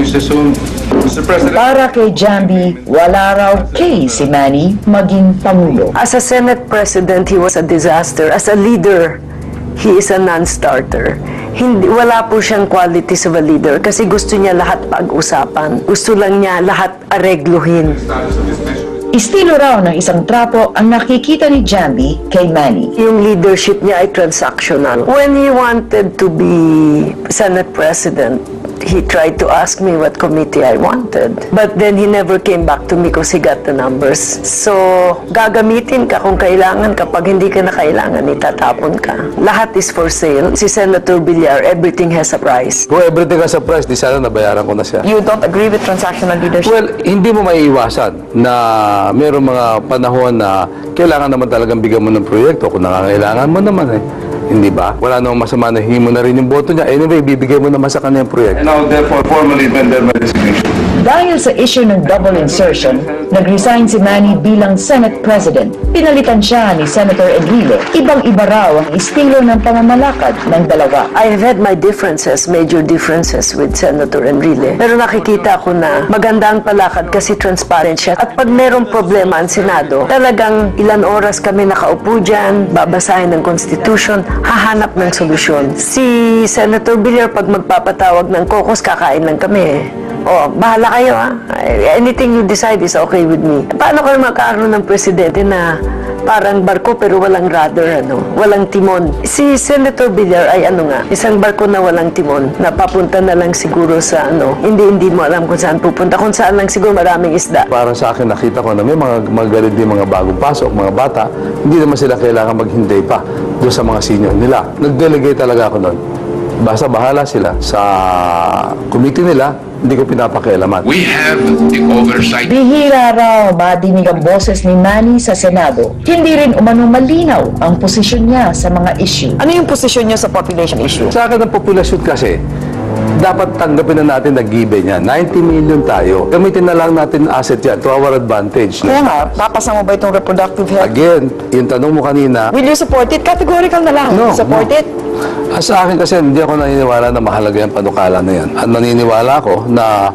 finish this soon. Mr. President. Para kay Jambi, wala raw case si Manny maging Pangulo. As a Senate President, he was a disaster. As a leader, he is a non-starter. Wala po siyang qualities of a leader kasi gusto niya lahat pag-usapan. Gusto lang niya lahat aregluhin. Estilo raw ng isang trapo ang nakikita ni Jambi kay Manny. Yung leadership niya ay transactional. When he wanted to be Senate President, he tried to ask me what committee I wanted. But then he never came back to me because he got the numbers. So, gagamitin ka kung kailangan. Kapag hindi ka na kailangan, itatapon ka. Lahat is for sale. Si Senator Villar, everything has a price. Kung everything has a price, di sana nabayaran ko na siya. You don't agree with transactional leadership? Well, hindi mo maiiwasan na mayroong mga panahon na kailangan naman talagang bigyan mo ng proyekto kung nangangailangan mo naman eh. Hindi ba? Wala namang masama na hingi mo na rin yung boto niya. Anyway, bibigay mo naman sa kanya yung proyekto. And now, therefore, formally tender my resignation. Dahil sa issue ng double insertion, nag-resign si Manny bilang Senate President. Pinalitan siya ni Senator Enrile. Ibang-iba raw ang estilo ng pamamalakad ng dalawa. I have had my differences, major differences with Senator Enrile. Pero nakikita ko na maganda ang palakad kasi transparent siya. At pag merong problema ang Senado, talagang ilan oras kami nakaupo dyan, babasahin ng Constitution, hahanap ng solusyon. Si Senator Villar, pag magpapatawag ng caucus, kakain lang kami. Oh, bahala kayo ha. Anything you decide is okay with me. Paano kayo magkaroon ng presidente na parang barko pero walang rudder, walang timon? Si Senator Villar ay isang barko na walang timon, na papunta na lang siguro sa hindi mo alam kung saan pupunta, kung saan lang siguro maraming isda. Para sa akin, nakita ko na may mga magaling din mga bagong pasok, mga bata, hindi naman sila kailangan maghintay pa doon sa mga senior nila. Nag-delegate talaga ako noon. Basta bahala sila sa committee nila, hindi ko pinapakialaman. We have the oversight. Bihira raw madinig ang boses ni Manny sa Senado. Hindi rin umano malinaw ang posisyon niya sa mga issue. Ano yung posisyon niyo sa population issue? Sa akin ang populasyon kasi, dapat tanggapin na natin na given niya. 90 million tayo. Gamitin na lang natin asset yan to our advantage. Kaya nga, papasa mo ba itong reproductive health? Again, yung tanong mo kanina, Will you support it? Categorical na lang. No, Support no. it? Sa akin kasi hindi ako naniniwala na mahalaga yung panukala na yan. At naniniwala ako na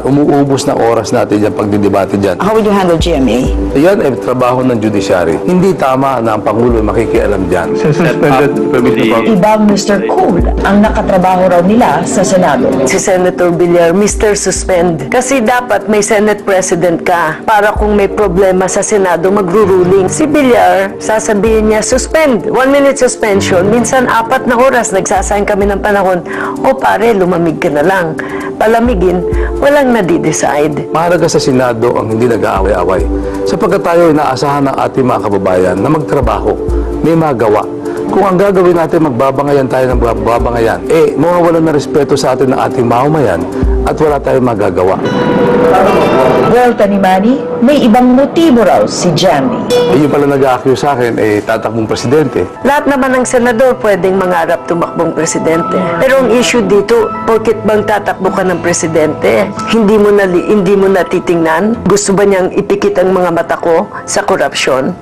umuubos na oras natin yung pagdidebate dyan. How will you handle GMA? Yan ay trabaho ng judiciary. Hindi tama na ang Pangulo ay makikialam dyan. Ibang Mr. Cool ang nakatrabaho raw nila sa Senado. Si Senator Villar, Mr. Suspend. Kasi dapat may Senate President ka para kung may problema sa Senado, magruruling. Si Villar, sasabihin niya, suspend. 1 minute suspension. Minsan 4 na oras, nagsasayang kami ng panahon. O pare, lumamig ka na lang. Palamigin, walang nadi-decide. Mahalaga sa Senado ang hindi nag-aaway-away. Sapagkat tayo ay naasahan ng ating mga kababayan na magtrabaho, may magawa. Kung ang gagawin natin, magbabangayan tayo ng magbabangayan, mawawalan na respeto sa atin ng ating mamamayan at wala tayong magagawa. Welta ni Manny, may ibang motibo raw si Jambi. Yung pala nag-a-accuse sa akin, takbong presidente. Lahat naman ng senador pwedeng mangarap tumakbong presidente. Pero ang issue dito, porket bang tatakbo ka ng presidente, hindi mo na titingnan? Gusto ba niyang ipikit ang mga mata ko sa korupsyon?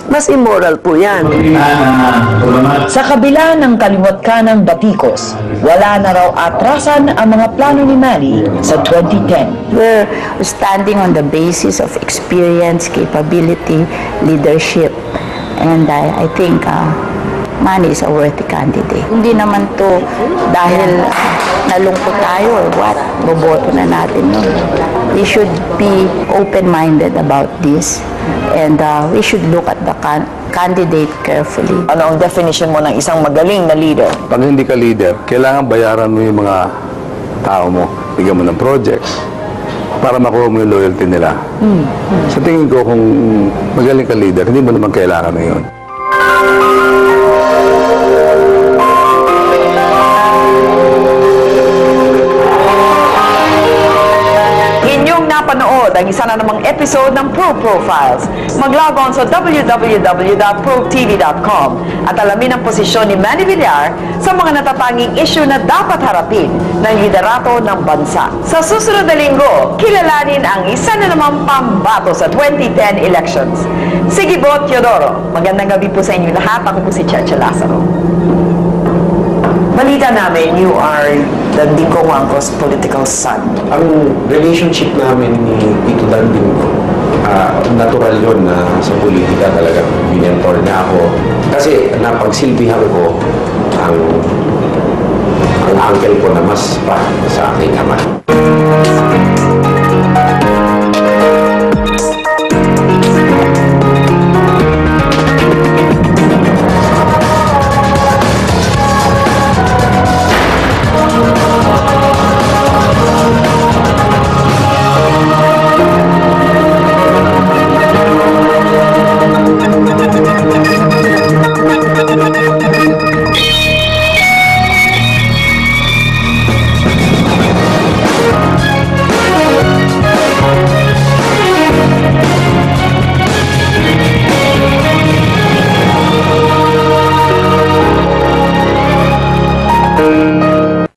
Mas immoral po yan. Sa kabila ng kaliwat kanang batikos, wala na raw atrasan ang mga plano ni Manny sa 2010. We're standing on the basis of experience, capability, leadership, and I think Manny is a worthy candidate. Hindi naman to dahil nalungkot tayo or what, boboto na natin yun. We should be open-minded about this and we should look at the candidate carefully. Ano ang definition mo ng isang magaling na leader? Pag hindi ka leader, kailangan bayaran mo yung mga tao mo. Bigyan mo ng projects para makuha mo yung loyalty nila. Sa tingin ko, kung magaling ka leader, hindi mo naman kailangan na yun. Inyong napanood ang isa na namang episode ng Pro Profiles. Mag-log on sa www.protv.com at alamin ang posisyon ni Manny Villar sa mga natatanging issue na dapat harapin ng liderato ng bansa. Sa susunod na linggo, kilalanin ang isa na namang pambato sa 2010 elections. Sigibot Teodoro, magandang gabi po sa inyo lahat. Ako po si Cheche Lazaro. Balita namin, you are the Dinggo Wangco's political son. Ang relationship namin ni Tito Danding, natural yun na sa politika talagang binentor niya ako. Kasi napagsilbihan ko ang uncle ko na mas pa sa aking ama.